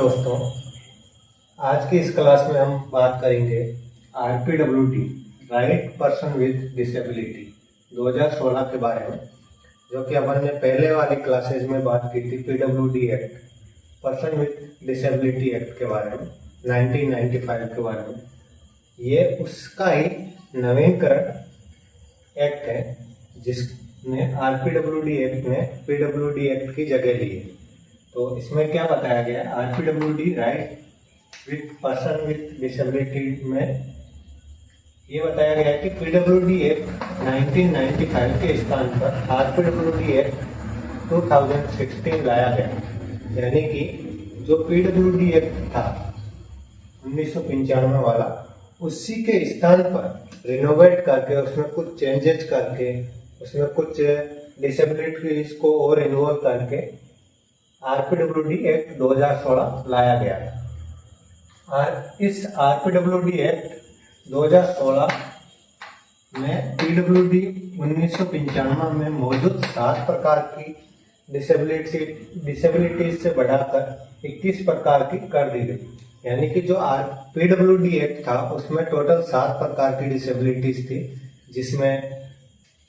दोस्तों, आज की इस क्लास में हम बात करेंगे RPWD right person with disability 2016 के बारे में, जो कि अपन ने पहले वाली क्लासेज में बात की थी PWD act, person with disability act के बारे में 1995 के बारे में। ये उसका ही नवीनकरण एक्ट है जिसने RPWD एक्ट में PWD एक्ट की जगह ली है। तो इसमें क्या बताया गया है, RPWD right with person with disability में ये बताया गया है कि PWD एक्ट 1995 के स्थान पर RPWD एक्ट 2016 लाया गया। यानी कि जो PWD एक्ट था 1995 वाला, उसी के स्थान पर रिनोवेट करके उसमें कुछ चेंजेस करके उसमें कुछ डिसेबिलिटीज को और इन्वॉल्व करके RPWD एक्ट 2016 लाया गया है। और इस RPWD एक्ट 2016 में PWD 1995 में मौजूद 7 प्रकार की डिसेबिलिटीज से बढ़ाकर 21 प्रकार की कर दी गई। यानी कि जो PWD एक्ट था उसमें टोटल 7 प्रकार की डिसेबिलिटीज थी, जिसमें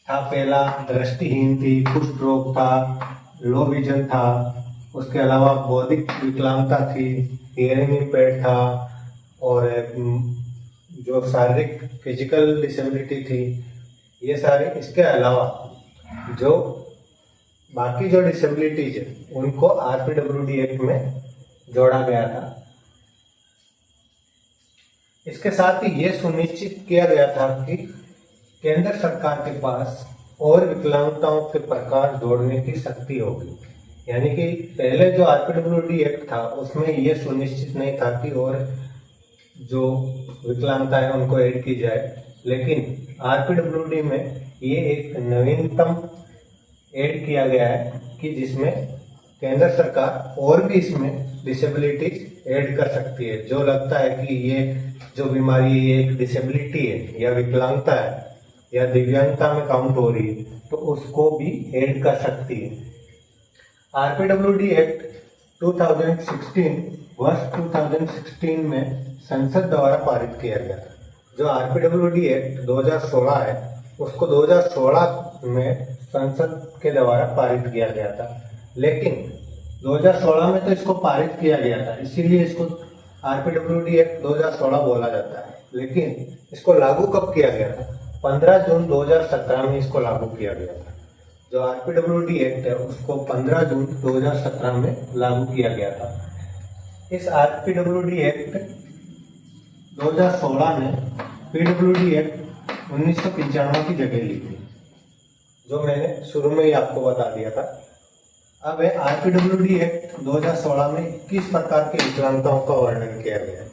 था पहला दृष्टिहीन थी, कुष्ठ रोग था, लो विजन था, उसके अलावा बौद्धिक विकलांगता थी, हियरिंग इम्पेयर्ड था, और जो शारीरिक फिजिकल डिसेबिलिटी थी, ये सारे। इसके अलावा जो बाकी जो डिसेबिलिटीज है उनको RPWD एक्ट में जोड़ा गया था। इसके साथ ही ये सुनिश्चित किया गया था कि केंद्र सरकार के पास और विकलांगताओं के प्रकार जोड़ने की शक्ति होगी। यानी कि पहले जो RPWD एक्ट था उसमें ये सुनिश्चित नहीं था कि और जो विकलांगता है उनको ऐड की जाए, लेकिन RPWD में ये एक नवीनतम ऐड किया गया है कि जिसमें केंद्र सरकार और भी इसमें डिसेबिलिटीज ऐड कर सकती है। जो लगता है कि ये जो बीमारी ये एक डिसेबिलिटी है या विकलांगता है या दिव्यांगता में काउंट हो रही है, तो उसको भी ऐड कर सकती है। RPWD एक्ट 2016 वर्ष 2016 में संसद द्वारा पारित किया गया था। जो RPWD एक्ट 2016 है उसको 2016 में संसद के द्वारा पारित किया गया था, लेकिन 2016 में तो इसको पारित किया गया था, इसीलिए इसको RPWD एक्ट 2016 बोला जाता है। लेकिन इसको लागू कब किया गया था? 15 जून 2017 में इसको लागू किया गया था। जो RPWD एक्ट है उसको 15 जून 2017 में लागू किया गया था। इस RPWD एक्ट 2016 ने PWD एक्ट 1995 की जगह ली थी, जो मैंने शुरू में ही आपको बता दिया था। अब है RPWD एक्ट 2016 में 21 प्रकार की विकलांगताओं का वर्णन किया गया है।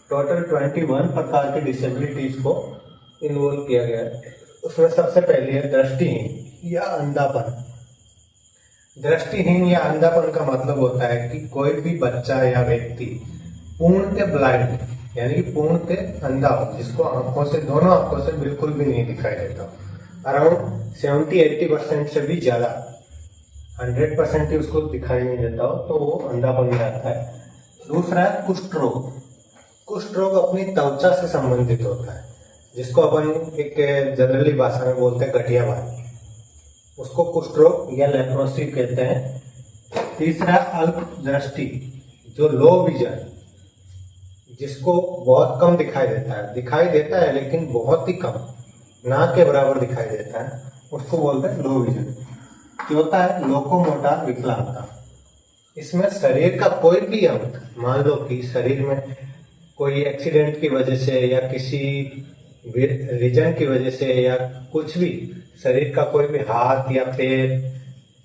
टोटल 21 प्रकार की डिसेबिलिटीज को इन्वॉल्व किया गया है। उसमें सबसे पहले है दृष्टिहीन या अंधापन। दृष्टिहीन या अंधापन का मतलब होता है कि कोई भी बच्चा या व्यक्ति पूर्णतः ब्लाइंड यानी कि पूर्णतः अंधा हो, जिसको आंखों से, दोनों आंखों से बिल्कुल भी नहीं दिखाई देता। अराउंड 70-80% से भी ज्यादा, 100% ही उसको दिखाई नहीं देता हो, तो वो अंधापन में आता है। दूसरा है कुष्ठ रोग। कुष्ठ रोग अपनी त्वचा से संबंधित होता है, जिसको अपन एक जनरली भाषा में बोलते हैं गठिया भाई, उसको कुष्ठ रोग या लेप्रोसी कहते हैं। तीसरा अल्प दृष्टि, जो लो विजन, जिसको बहुत कम दिखाई देता है लेकिन बहुत ही कम, ना के बराबर दिखाई देता है, उसको बोलते हैं लो विजन। चौथा है लोकोमोटर विकलांगता। इसमें शरीर का कोई भी अंग, मान लो कि शरीर में कोई एक्सीडेंट की वजह से या किसी रीजन की वजह से या कुछ भी, शरीर का कोई भी हाथ या पैर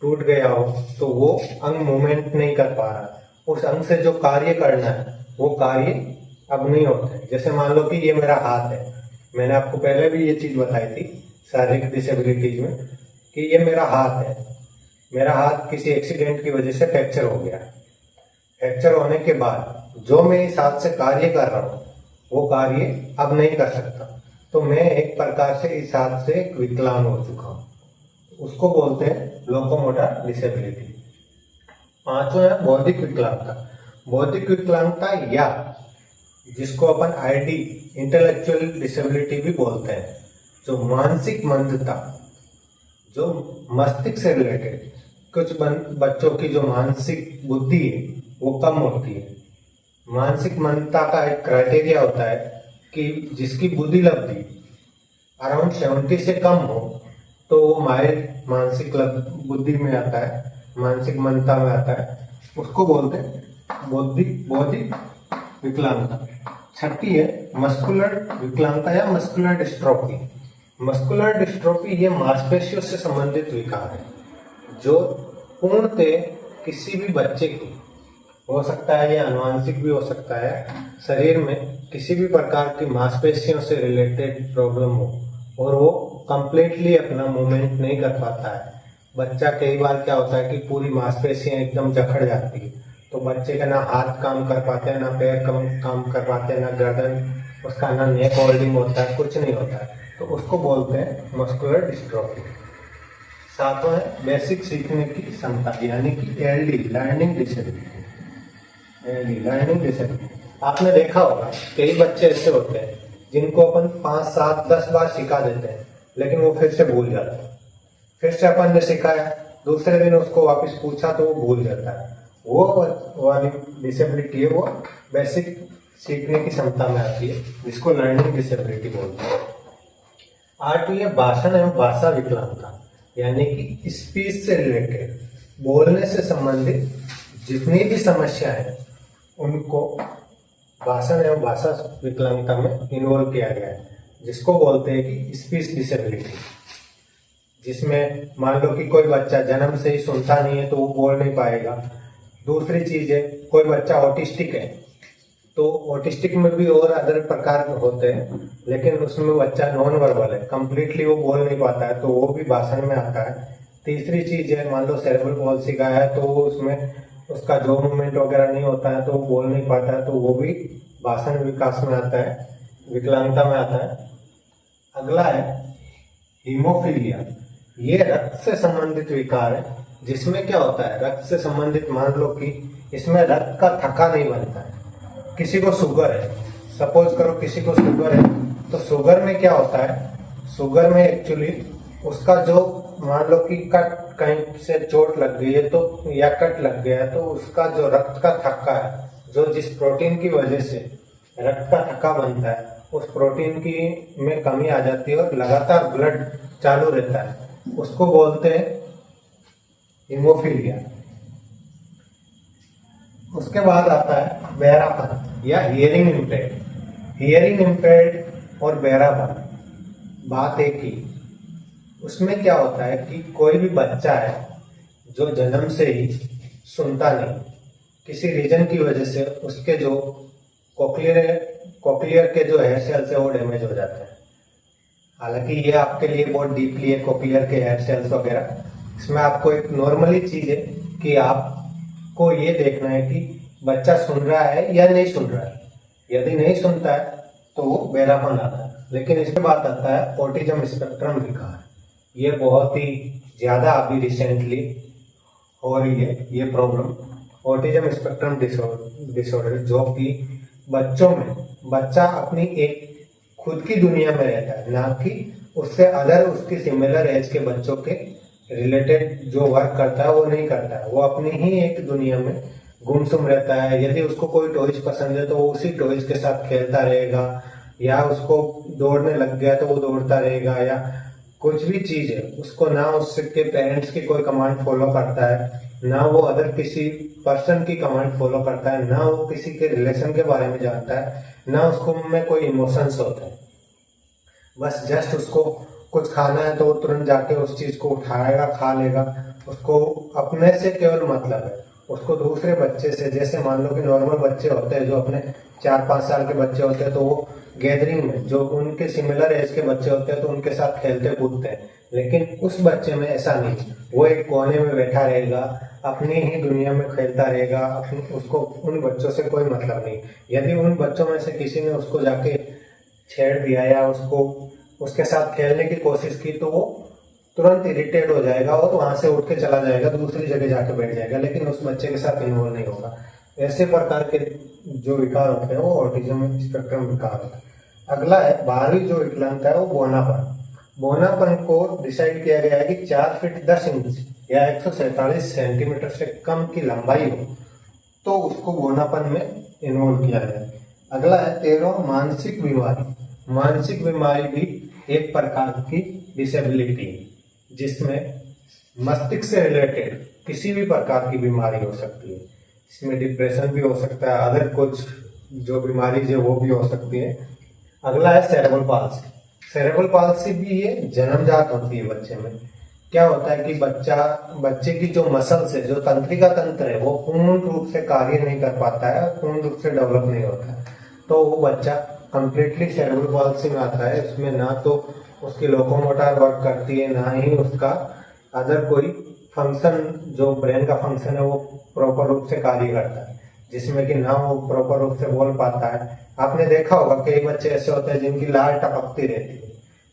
टूट गया हो, तो वो अंग मूवमेंट नहीं कर पा रहा, उस अंग से जो कार्य करना है वो कार्य अब नहीं होता है। जैसे मान लो कि ये मेरा हाथ है, मैंने आपको पहले भी ये चीज बताई थी शारीरिक डिसेबिलिटीज में कि ये मेरा हाथ है, मेरा हाथ किसी एक्सीडेंट की वजह से फ्रैक्चर हो गया। फ्रैक्चर होने के बाद जो मैं इस हाथ से कार्य कर रहा हूँ वो कार्य अब नहीं कर सकता, तो मैं एक प्रकार से इस हाथ से विकलांग हो चुका हूँ, उसको बोलते हैं लोकोमोटर डिसेबिलिटी। पांचवा है बौद्धिक विकलांगता। बौद्धिक विकलांगता या जिसको अपन आईडी इंटेलेक्चुअल डिसेबिलिटी भी बोलते हैं, जो मानसिक मंदता, जो मस्तिष्क से रिलेटेड कुछ बच्चों की जो मानसिक बुद्धि है वो कम होती है। मानसिक मंदता का एक क्राइटेरिया होता है कि जिसकी बुद्धि लब्धि अराउंड 70 से कम हो तो वो माइल्ड मानसिक बुद्धि में आता है, मानसिक मंदता में आता है, उसको बोलते हैं बौद्धिक विकलांगता। छठी है मस्कुलर विकलांगता या मस्कुलर डिस्ट्रोफी। मस्कुलर डिस्ट्रोफी ये मांसपेशियों से संबंधित विकार है जो पूर्णतः किसी भी बच्चे की हो सकता है या अनुवांशिक भी हो सकता है, शरीर में किसी भी प्रकार की मांसपेशियों से रिलेटेड प्रॉब्लम हो और वो कंप्लीटली अपना मूवमेंट नहीं कर पाता है। बच्चा कई बार क्या होता है कि पूरी मांसपेशियां एकदम जकड़ जाती है, तो बच्चे का ना हाथ काम कर पाते हैं, ना पैर काम कर पाते हैं, ना गर्दन उसका, ना नेक होल्डिंग होता है, कुछ नहीं होता है, तो उसको बोलते हैं मस्कुलर डिस्ट्रोफी। सातवां है बेसिक सीखने की क्षमता यानी कि LD learning disability. Learning disability आपने देखा होगा कई बच्चे ऐसे होते हैं जिनको अपन 5, 7, 10 बार सिखा देते हैं लेकिन वो फिर से भूल जाते हैं। फिर से अपन ने सिखाया, दूसरे दिन उसको वापस पूछा तो वो भूल जाता है। वो वाली डिसेबिलिटी है वो बेसिक सीखने की क्षमता में आती है, जिसको लर्निंग डिसेबिलिटी बोलते हैं। 8वीं है भाषण एवं भाषा विकलांगता यानी कि स्पीच से रिलेटेड, बोलने से संबंधित जितनी भी समस्या है उनको भाषण एवं भाषा विकलांगता में इन्वॉल्व किया गया है, जिसको बोलते हैं कि स्पीच डिसेबिलिटी। जिसमें मान लो कि कोई बच्चा जन्म से ही सुनता नहीं है तो वो बोल नहीं पाएगा। दूसरी चीज है कोई बच्चा ऑटिस्टिक है तो ऑटिस्टिक में भी और अदर प्रकार होते हैं, लेकिन उसमें बच्चा नॉन वर्बल है, कंप्लीटली वो बोल नहीं पाता है तो वो भी भाषण में आता है। तीसरी चीज है मान लो सेरेब्रल पॉल्सी का है तो उसमें उसका जो मूवमेंट वगैरह नहीं होता है तो वो बोल नहीं पाता है, तो वो भी भाषण विकास में आता है, विकलांगता में आता है। अगला है हीमोफीलिया। ये रक्त से संबंधित विकार है, जिसमें क्या होता है रक्त से संबंधित, मान लो कि इसमें रक्त का थक्का नहीं बनता है। किसी को शुगर है, सपोज करो किसी को शुगर है, तो शुगर में क्या होता है, शुगर में एक्चुअली उसका जो मान लो कि कट कहीं से चोट लग गई है तो या कट लग गया है तो उसका जो रक्त का थक्का है, जो जिस प्रोटीन की वजह से रक्त का थक्का बनता है, उस प्रोटीन की में कमी आ जाती है और लगातार ब्लड चालू रहता है, उसको बोलते हैं हीमोफीलिया। उसके बाद आता है बहरापन या हियरिंग इम्पेयर्ड। हियरिंग इम्पेयर्ड और बहरापन बात एक ही। उसमें क्या होता है कि कोई भी बच्चा है जो जन्म से ही सुनता नहीं, किसी रीजन की वजह से उसके जो कोक्लियर के जो हेयर सेल्स है वो डैमेज हो जाते हैं। हालांकि ये आपके लिए बहुत डीपली है कोक्लियर के हेयर सेल्स वगैरह। इसमें आपको एक नॉर्मली चीज है कि आपको ये देखना है कि बच्चा सुन रहा है या नहीं सुन रहा है। यदि नहीं सुनता है तो वो बहरापन आता है। लेकिन इसके बाद आता है ऑटिज्म स्पेक्ट्रम विकार। ये बहुत ही ज्यादा अभी रिसेंटली हो रही है ये प्रॉब्लम, ऑटिज्म स्पेक्ट्रम डिसऑर्डर, जो कि बच्चों में बच्चा अपनी एक खुद की दुनिया में रहता है, ना कि उससे अदर उसकी सिमिलर एज के बच्चों के रिलेटेड जो वर्क करता है वो नहीं करता है। वो अपनी ही एक दुनिया में गुमसुम रहता है। यदि उसको कोई टॉयज पसंद है तो वो उसी टॉयज के साथ खेलता रहेगा, या उसको दौड़ने लग गया तो वो दौड़ता रहेगा, या कुछ भी चीज है उसको ना उसके पेरेंट्स की कोई कमांड फॉलो करता है, ना वो अदर किसी पर्सन की कमांड फॉलो करता है, ना वो किसी के रिलेशन के बारे में जानता है, ना उसको में कोई इमोशंस होते हैं। बस जस्ट उसको कुछ खाना है तो वो तुरंत जाके उस चीज को उठाएगा, खा लेगा। उसको अपने से केवल मतलब है, उसको दूसरे बच्चे से, जैसे मान लो कि नॉर्मल बच्चे होते हैं जो अपने 4-5 साल के बच्चे होते हैं तो वो गैदरिंग में जो उनके सिमिलर एज के बच्चे होते हैं तो उनके साथ खेलते कूदते हैं, लेकिन उस बच्चे में ऐसा नहीं। वो एक कोने में बैठा रहेगा, अपनी ही दुनिया में खेलता रहेगा, उसको उन बच्चों से कोई मतलब नहीं। यदि उन बच्चों में से किसी ने उसको जाके छेड़ दिया या उसको उसके साथ खेलने की कोशिश की तो वो तुरंत इरिटेट हो जाएगा और वहां से उठ के चला जाएगा, दूसरी जगह जाके बैठ जाएगा, लेकिन उस बच्चे के साथ इन्वॉल्व नहीं होगा। ऐसे प्रकार के जो विकार होते हैं वो ऑटिज्म स्पेक्ट्रम विकार होता है। अगला है 12वीं जो विकलांगता है वो बौनापन। बौनापन को डिसाइड किया गया है कि 4 फीट 10 इंच या 147 सेंटीमीटर से कम की लंबाई हो तो उसको बौनापन में इन्वॉल्व किया जाए। अगला है 13 मानसिक बीमारी। मानसिक बीमारी भी एक प्रकार की डिसेबिलिटी जिसमें मस्तिष्क से रिलेटेड किसी भी प्रकार की बीमारी हो सकती है। इसमें डिप्रेशन भी हो सकता है, अदर कुछ जो बीमारी है वो भी हो सकती है। अगला है सेरेब्रल पाल्सी। सेरेब्रल पाल्सी भी ये जन्मजात होती है बच्चे में। क्या होता है कि बच्चे की जो मसल्स है, जो तंत्रिका तंत्र है, वो पूर्ण रूप से कार्य नहीं कर पाता है, पूर्ण रूप से डेवलप नहीं होता है, तो वो बच्चा कंप्लीटली सेरेब्रल पाल्सी में आता है। उसमें ना तो उसकी लोकोमोटर वर्क करती है, ना ही उसका अदर कोई फंक्शन जो ब्रेन का फंक्शन है वो प्रॉपर रूप से कार्य करता है, जिसमें कि ना वो प्रॉपर रूप से बोल पाता है। आपने देखा होगा कई बच्चे ऐसे होते हैं जिनकी लार टपकती रहती है,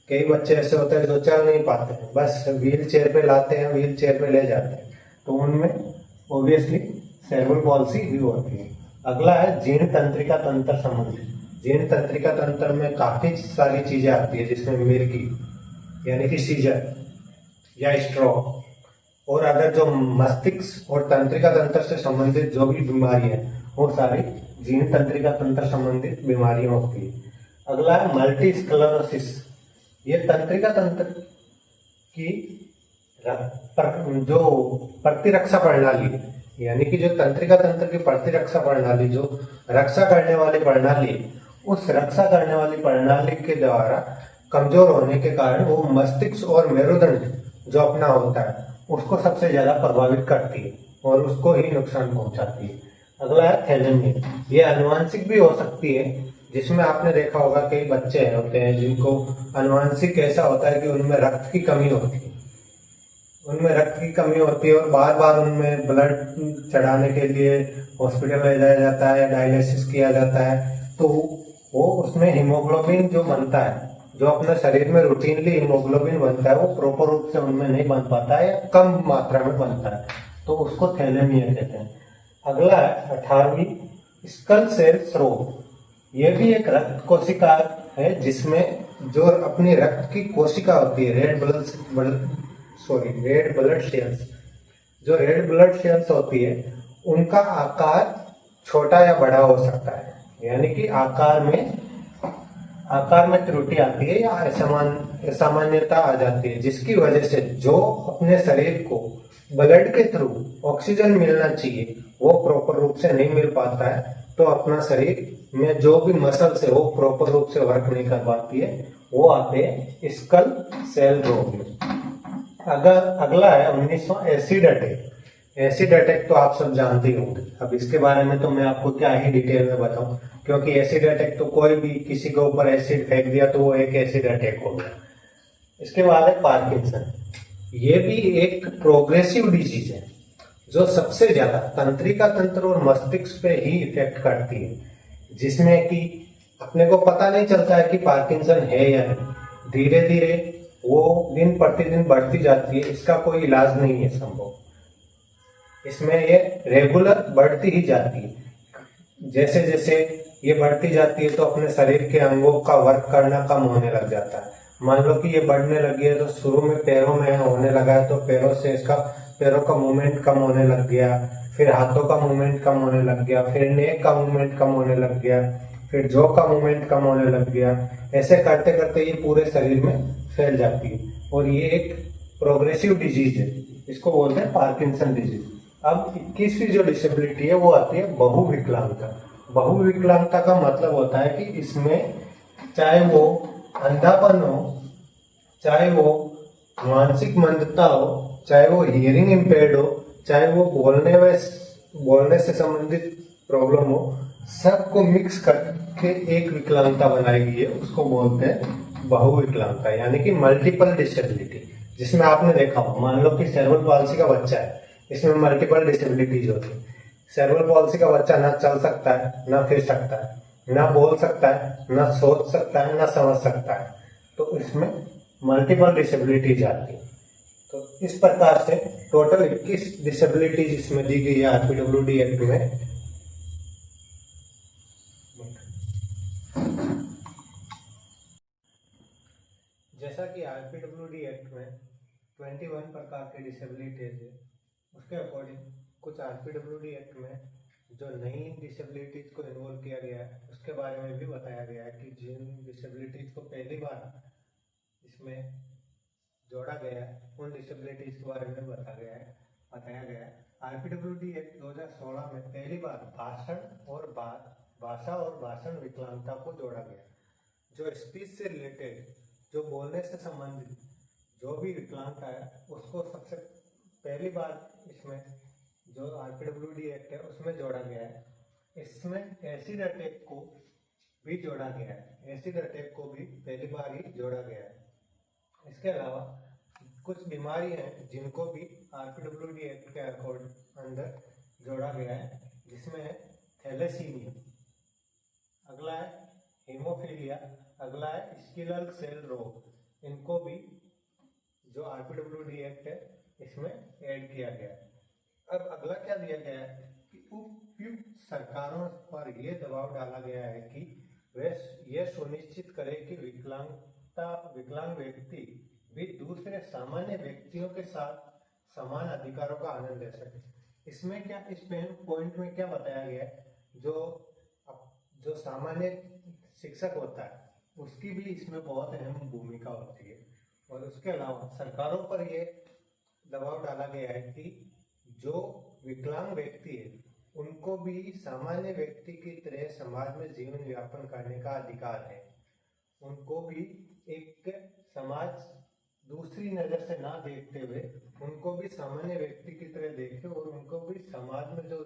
कई बच्चे ऐसे होते हैं जो चल नहीं पाते हैं, बस व्हील चेयर पे लाते हैं, व्हील चेयर पे ले जाते हैं, तो उनमें ऑब्वियसली सेरेब्रल पॉल्सी भी होती है। अगला है जीर्ण तंत्रिका तंत्र संबंधी। जीर्ण तंत्रिका तंत्र में काफी सारी चीजें आती है, जिसमें मिर्गी यानी कि सीजर या स्ट्रोक और अदर जो मस्तिष्क और तंत्रिका तंत्र से संबंधित जो भी बीमारी है वो सारी जीर्ण तंत्रिका तंत्र संबंधित बीमारियां होती है। अगला है मल्टी स्क्लेरोसिस। ये तंत्रिका तंत्र की जो प्रतिरक्षा प्रणाली है, यानी कि जो तंत्रिका तंत्र की प्रतिरक्षा प्रणाली, जो रक्षा करने वाली प्रणाली, उस रक्षा करने वाली प्रणाली के द्वारा कमजोर होने के कारण वो मस्तिष्क और मेरुदंड जो अपना होता है उसको सबसे ज्यादा प्रभावित करती है और उसको ही नुकसान पहुंचाती है। अगला है थैलेमिया। ये आनुवंशिक भी हो सकती है, जिसमें आपने देखा होगा कई बच्चे होते हैं जिनको आनुवंशिक ऐसा होता है कि उनमें रक्त की कमी होती है, उनमें रक्त की कमी होती है और बार बार उनमें ब्लड चढ़ाने के लिए हॉस्पिटल ले जाया जाता है, डायलिसिस किया जाता है, तो वो उसमें हीमोग्लोबिन जो बनता है, जो अपने शरीर में रूटीनली हीमोग्लोबिन बनता है, वो प्रॉपर रूप से उनमें नहीं बन पाता है या कम मात्रा में बनता है, तो उसको थैलेमिया कहते हैं। अगला है 18वीं स्कल सेल रोग। ये भी एक रक्त कोशिका है जिसमें जो अपनी रक्त की कोशिका होती है, रेड ब्लड सेल्स, जो रेड ब्लड सेल्स होती है उनका आकार छोटा या बड़ा हो सकता है, यानी कि आकार में त्रुटि आती है या असामान्यता आ जाती है, जिसकी वजह से जो अपने शरीर को ब्लड के थ्रू ऑक्सीजन मिलना चाहिए वो प्रॉपर रूप से नहीं मिल पाता है, तो अपना शरीर में जो भी मसल्स है वो प्रॉपर रूप से वर्क नहीं कर पाती है, वो आते हैं स्कल सेल रोग में। अगला है 19वां एसिड अटैक। एसिड अटैक तो आप सब जानते ही होंगे, अब इसके बारे में तो मैं आपको क्या ही डिटेल में बताऊं, क्योंकि एसिड अटैक तो कोई भी किसी के ऊपर एसिड फेंक दिया तो वो एक एसिड अटैक हो गया। इसके बाद है पार्किंसन। ये भी एक प्रोग्रेसिव डिजीज है जो सबसे ज्यादा तंत्रिका तंत्र और मस्तिष्क पे ही इफेक्ट करती है, जिसमें कि अपने को पता नहीं चलता है कि पार्किंसन है या नहीं, धीरे धीरे वो दिन प्रतिदिन बढ़ती जाती है, इसका कोई इलाज नहीं है संभव, इसमें ये रेगुलर बढ़ती ही जाती है। जैसे जैसे ये बढ़ती जाती है तो अपने शरीर के अंगों का वर्क करना कम होने लग जाता है। मान लो कि ये बढ़ने लगी है तो शुरू में पैरों में होने लगा है तो पैरों का मूवमेंट कम होने लग गया, फिर हाथों का मूवमेंट कम होने लग गया, फिर नेक का मूवमेंट कम होने लग गया, फिर जॉ का मूवमेंट कम होने लग गया। ऐसे करते करते ये पूरे शरीर में फैल जाती है और ये एक प्रोग्रेसिव डिजीज है, इसको बोलते हैं पार्किंसन डिजीज। अब 21वीं जो डिसेबिलिटी है वो आती है बहुविकलांगता। बहुविकलांगता का मतलब होता है कि इसमें चाहे वो अंधापन हो, चाहे वो मानसिक मंदता हो, चाहे वो हियरिंग इम्पेयर्ड हो, चाहे वो बोलने से संबंधित प्रॉब्लम हो, सबको मिक्स करके एक विकलांगता बनाई गई है, उसको बोलते हैं बहुविकलांगता, यानी कि मल्टीपल डिसेबिलिटी। जिसमें आपने देखा हो, मान लो कि सेरेब्रल पॉल्सी का बच्चा है, इसमें मल्टीपल डिसेबिलिटीज होती है। सेरेब्रल पॉल्सी का बच्चा ना चल सकता है, ना फिर सकता है, ना बोल सकता है, ना सोच सकता है, ना समझ सकता है, तो इसमें मल्टीपल डिसेबिलिटीज आती है। तो इस प्रकार से टोटल 21 डिसेबिलिटीज इसमें दी गई है आरपीडब्ल्यूडी एक्ट में। जैसा कि आरपीडब्ल्यूडी एक्ट में 21 प्रकार के डिसेबिलिटीज है, उसके अकॉर्डिंग कुछ आरपीडब्ल्यूडी एक्ट में जो नई डिसेबिलिटीज को इन्वॉल्व किया गया है उसके बारे में भी बताया गया है कि जिन डिसेबिलिटीज को पहली बार इसमें जोड़ा गया है उन डिसेबिलिटीज के बारे में बताया गया है। आरपीडब्ल्यूडी एक्ट 2016 में पहली बार भाषा और भाषण विकलांगता को जोड़ा गया। जो स्पीच से रिलेटेड, जो बोलने से संबंधित जो भी विकलांगता है उसको सबसे पहली बार इसमें जो आरपीडब्ल्यूडी एक्ट है उसमें जोड़ा गया है। इसमें एसिड अटैक को भी जोड़ा गया है, एसिड अटैक को भी पहली बार ही जोड़ा गया है। इसके अलावा कुछ बीमारी हैं जिनको भी आरपीडब्ल्यूडी एक्ट के अंदर जोड़ा गया है, जिसमें है थैलेसीमिया, अगला है हीमोफीलिया, अगला है स्किलल सेल रोग। इनको भी जो आरपीडब्ल्यूडी एक्ट है इसमें ऐड किया गया है। अब अगला क्या दिया गया है कि उपयुक्त सरकारों पर यह दबाव डाला गया है कि वे यह सुनिश्चित करें कि विकलांग व्यक्ति भी दूसरे सामान्य व्यक्तियों के साथ समान अधिकारों का आनंद ले सके। इसमें क्या, इस पॉइंट में क्या बताया गया है, जो सामान्य शिक्षक होता है उसकी भी इसमें बहुत अहम भूमिका होती है। और उसके अलावा सरकारों पर यह दबाव डाला गया है कि जो विकलांग व्यक्ति है उनको भी सामान्य व्यक्ति की तरह समाज में जीवन यापन करने का अधिकार है। उनको भी एक समाज दूसरी नजर से ना देखते हुए उनको भी सामान्य व्यक्ति की तरह देखे और उनको भी समाज में जो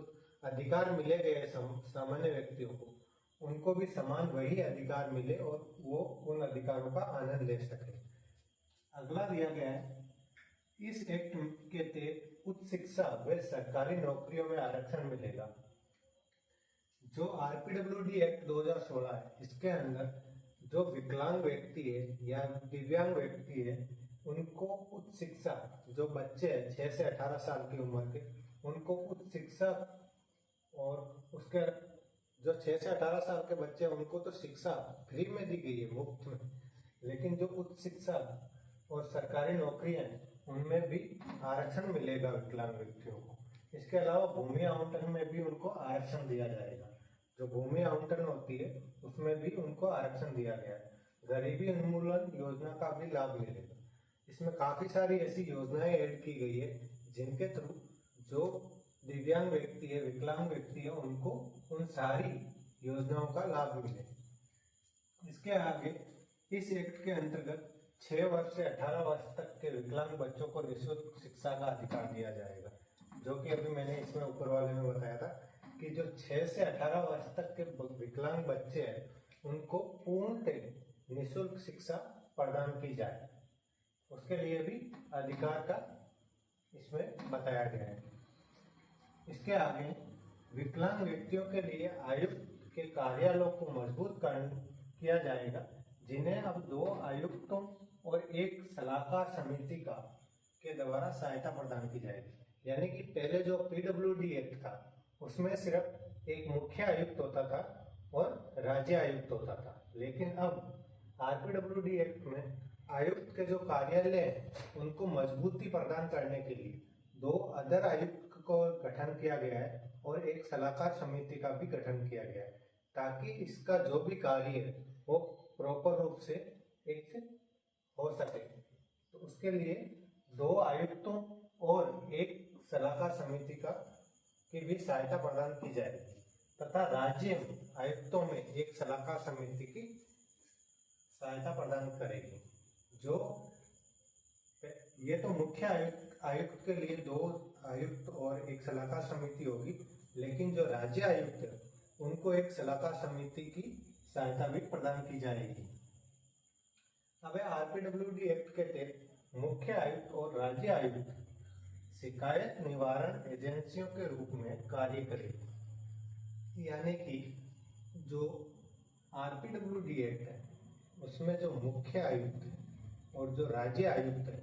अधिकार मिले गए सामान्य व्यक्तियों को, उनको भी समान वही अधिकार मिले और वो उन अधिकारों का आनंद ले सके। अगला दिया गया है, इस एक्ट के तहत उच्च शिक्षा व सरकारी नौकरियों में आरक्षण मिलेगा। जो आरपीडब्ल्यूडी एक्ट 2016 है इसके अंदर जो विकलांग व्यक्ति है या दिव्यांग व्यक्ति है उनको उच्च शिक्षा, जो बच्चे हैं 6 से 18 साल की उम्र के, उनको उच्च शिक्षा, और उसके जो 6 से 18 साल के बच्चे हैं उनको तो शिक्षा फ्री में दी गई है, मुफ्त में, लेकिन जो उच्च शिक्षा और सरकारी नौकरियां हैं उनमें भी आरक्षण मिलेगा विकलांग व्यक्तियों को। इसके अलावा भूमि आवंटन में भी उनको आरक्षण दिया जाएगा। जो भूमि आवंटन होती है उसमें भी उनको आरक्षण दिया गया है। गरीबी उन्मूलन योजना का भी लाभ मिलेगा। इसमें काफी सारी ऐसी योजनाएं ऐड की गई है जिनके थ्रू जो दिव्यांग व्यक्ति है, विकलांग व्यक्ति है, उनको उन सारी योजनाओं का लाभ मिले। इसके आगे इस एक्ट के अंतर्गत 6 वर्ष से 18 वर्ष तक के विकलांग बच्चों को निःशुल्क शिक्षा का अधिकार दिया जाएगा। जो कि अभी मैंने इसमें ऊपर वाले में बताया था कि जो 6 से 18 वर्ष तक के विकलांग बच्चे हैं उनको पूर्णतः निःशुल्क शिक्षा प्रदान की जाए, उसके लिए भी अधिकार का इसमें बताया गया है। इसके आगे विकलांग व्यक्तियों के लिए आयुक्त के कार्यालयों को मजबूत किया जाएगा, जिन्हें अब 2 आयुक्तों और 1 सलाहकार समिति के द्वारा सहायता प्रदान की जाएगी। यानी कि पहले जो पीडब्ल्यूडी एक्ट था उसमें सिर्फ एक मुख्य आयुक्त होता था और राज्य आयुक्त होता था, लेकिन अब आरपीडब्ल्यूडी एक्ट में आयुक्त के जो कार्यालय हैं उनको मजबूती प्रदान करने के लिए 2 अदर आयुक्त को गठन किया गया है और 1 सलाहकार समिति का भी गठन किया गया है, ताकि इसका जो भी कार्य है वो प्रॉपर रूप से एक हो सके। तो उसके लिए 2 आयुक्तों और 1 सलाहकार समिति की भी सहायता प्रदान की जाएगी तथा राज्य आयुक्तों में 1 सलाहकार समिति की सहायता प्रदान करेगी। जो ये तो मुख्य आयुक्त के लिए 2 आयुक्त और 1 सलाहकार समिति होगी, लेकिन जो राज्य आयुक्त है उनको 1 सलाहकार समिति की सहायता भी प्रदान की जाएगी। अब आरपीडब्ल्यूडी एक्ट के तहत मुख्य आयुक्त और राज्य आयुक्त शिकायत निवारण एजेंसियों के रूप में कार्य करेगी। यानी कि जो आरपीडब्ल्यूडी एक्ट है उसमें जो मुख्य आयुक्त है और जो राज्य आयुक्त है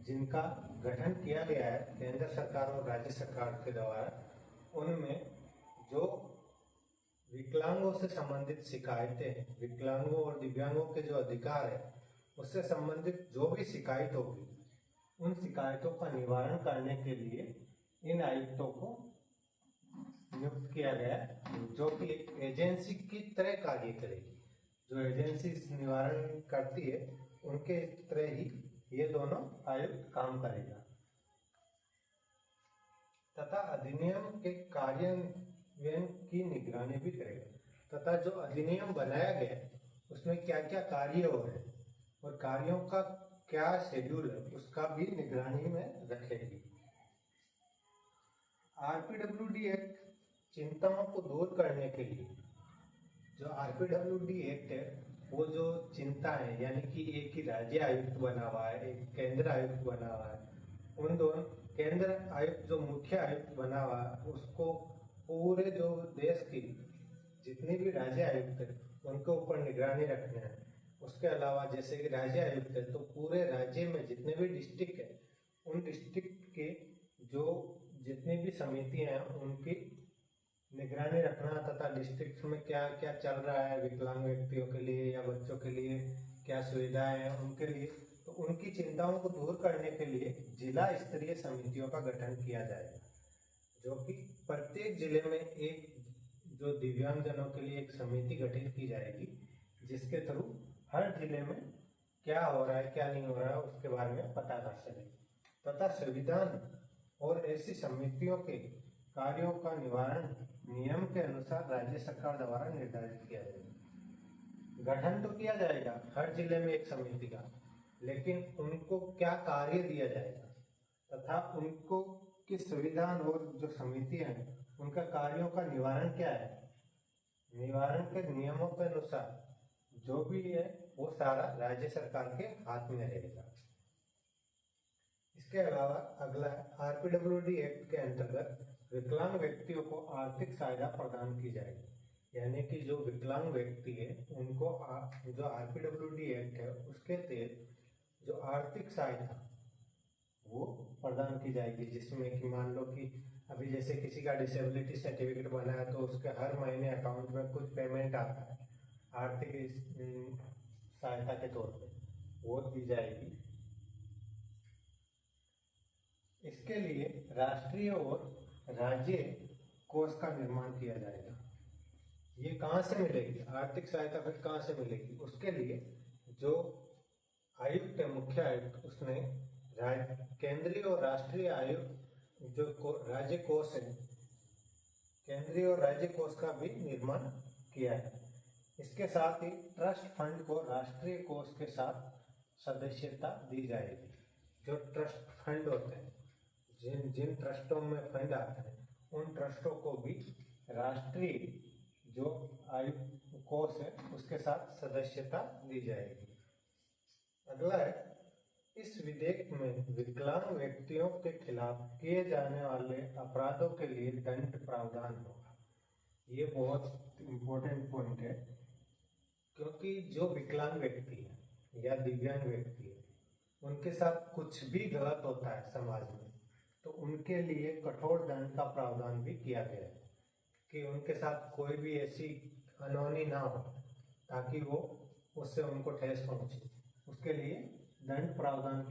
जिनका गठन किया गया है केंद्र सरकार और राज्य सरकार के द्वारा, उनमें जो विकलांगों से संबंधित शिकायतें, विकलांगों और दिव्यांगों के जो अधिकार है उससे संबंधित जो भी शिकायत होगी, उन शिकायतों का निवारण करने के लिए इन आयुक्तों को नियुक्त किया गया है, जो कि एक एजेंसी की तरह कार्य करेगी। जो एजेंसी निवारण करती है उनके तरह ही ये दोनों आयुक्त काम करेगा तथा अधिनियम के कार्यान्वयन की निगरानी भी करेगा तथा जो अधिनियम बनाया गया है उसमें क्या क्या कार्य हो रहे हैं और कार्यों का क्या शेड्यूल है उसका भी निगरानी में रखेगी। आरपीडब्ल्यूडी एक्ट चिंताओं को दूर करने के लिए, जो आरपीडब्ल्यूडी एक्ट है वो जो चिंता है, यानी कि एक ही राज्य आयुक्त बना हुआ है, एक केंद्र आयुक्त बना हुआ है, उन दोनों केंद्र आयुक्त जो मुख्य आयुक्त बना हुआ है उसको पूरे जो देश की जितनी भी राज्य आयुक्त है उनके ऊपर निगरानी रखना है। उसके अलावा जैसे कि राज्य आयुक्त है तो पूरे राज्य में जितने भी डिस्ट्रिक्ट है उन डिस्ट्रिक्ट के जो जितनी भी समितियां हैं उनकी निगरानी रखना तथा डिस्ट्रिक्ट में क्या क्या चल रहा है विकलांग व्यक्तियों के लिए या बच्चों के लिए क्या सुविधाएं हैं उनके लिए, तो उनकी चिंताओं को दूर करने के लिए जिला स्तरीय समितियों का गठन किया जाएगा, जो कि प्रत्येक जिले में एक जो दिव्यांगजनों के लिए एक समिति गठित की जाएगी, जिसके थ्रू हर जिले में क्या हो रहा है क्या नहीं हो रहा है उसके बारे में पता कर सके तथा संविधान और ऐसी समितियों के कार्यों का निवारण नियम के अनुसार राज्य सरकार द्वारा निर्धारित किया जाएगा। गठन तो किया जाएगा हर जिले में एक समिति का, लेकिन उनको क्या कार्य दिया जाएगा तथा उनको किस संविधान और जो समितियां हैं उनका कार्यों का निवारण क्या है, निवारण के नियमों के अनुसार जो भी है वो सारा राज्य सरकार के हाथ में रहेगा। इसके अलावा अगला आरपीडब्ल्यूडी एक्ट के अंतर्गत विकलांग व्यक्तियों को आर्थिक सहायता प्रदान की जाएगी, यानी कि जो विकलांग व्यक्ति है उनको जो आरपीडब्ल्यूडी एक्ट है उसके तहत जो आर्थिक सहायता वो प्रदान की जाएगी, जिसमें कि मान लो कि अभी जैसे किसी का डिसेबिलिटी सर्टिफिकेट बना है तो उसके हर महीने अकाउंट में कुछ पेमेंट आता है आर्थिक सहायता के तौर पे, वो दी जाएगी। इसके लिए राष्ट्रीय और राज्य कोष का निर्माण किया जाएगा। ये कहाँ से मिलेगी आर्थिक सहायता, फिर कहाँ से मिलेगी, उसके लिए जो आयुक्त है मुख्य आयुक्त उसने केंद्रीय और राष्ट्रीय आयुक्त जो राज्य कोष है केंद्रीय और राज्य कोष का भी निर्माण किया है। इसके साथ ही ट्रस्ट फंड को राष्ट्रीय कोष के साथ सदस्यता दी जाएगी। जो ट्रस्ट फंड होते हैं जिन जिन ट्रस्टों में फंड आते हैं उन ट्रस्टों को भी राष्ट्रीय जो आयुक्त कोष है उसके साथ सदस्यता दी जाएगी। अगला है इस विधेयक में विकलांग व्यक्तियों के खिलाफ किए जाने वाले अपराधों के लिए दंड प्रावधान होगा। ये बहुत इम्पोर्टेंट पॉइंट है, क्योंकि जो विकलांग व्यक्ति है या दिव्यांग व्यक्ति है उनके साथ कुछ भी गलत होता है समाज में तो उनके लिए कठोर दंड का प्रावधान भी किया गया है कि उनके साथ कोई भी ऐसी अनहोनी ना हो ताकि वो उससे उनको ठेस पहुंचे। उसके लिए दंड प्रावधान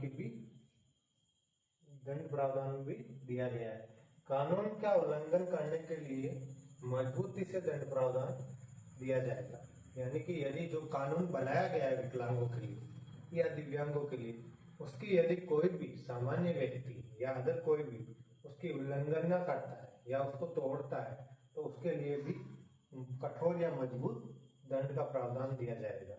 भी दिया गया है। कानून का उल्लंघन करने के लिए मजबूती से दंड प्रावधान दिया जाएगा, यानी कि यदि जो कानून बनाया गया है विकलांगों के लिए या दिव्यांगों के लिए उसकी यदि कोई भी सामान्य व्यक्ति या अदर कोई भी उसकी उल्लंघन करता है या उसको तोड़ता है तो उसके लिए भी कठोर या मजबूत दंड का प्रावधान दिया जाएगा।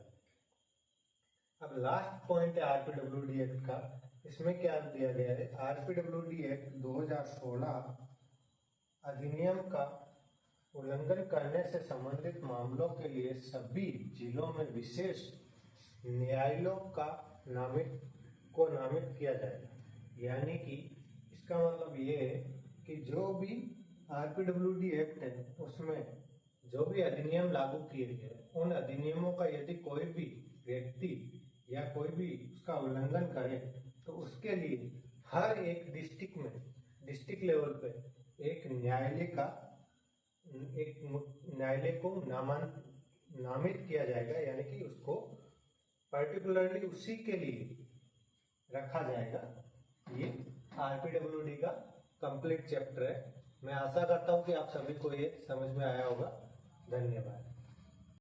अब लास्ट पॉइंट है आरपीडब्ल्यूडी एक्ट का। इसमें क्या दिया गया है, आरपीडब्ल्यूडी एक्ट 2016 अधिनियम का उल्लंघन करने से संबंधित मामलों के लिए सभी जिलों में विशेष न्यायालयों को नामित किया जाएगा। यानी कि इसका मतलब ये है कि जो भी आरपीडब्ल्यूडी एक्ट है उसमें जो भी अधिनियम लागू किए गए उन अधिनियमों का यदि कोई भी व्यक्ति या कोई भी उसका उल्लंघन करे तो उसके लिए हर एक डिस्ट्रिक्ट में डिस्ट्रिक्ट लेवल पे एक न्यायालय का एक न्यायालय को नामित किया जाएगा, यानी कि उसको पर्टिकुलरली उसी के लिए रखा जाएगा। ये आरपीडब्ल्यूडी का कंप्लीट चैप्टर है। मैं आशा करता हूँ कि आप सभी को ये समझ में आया होगा। धन्यवाद।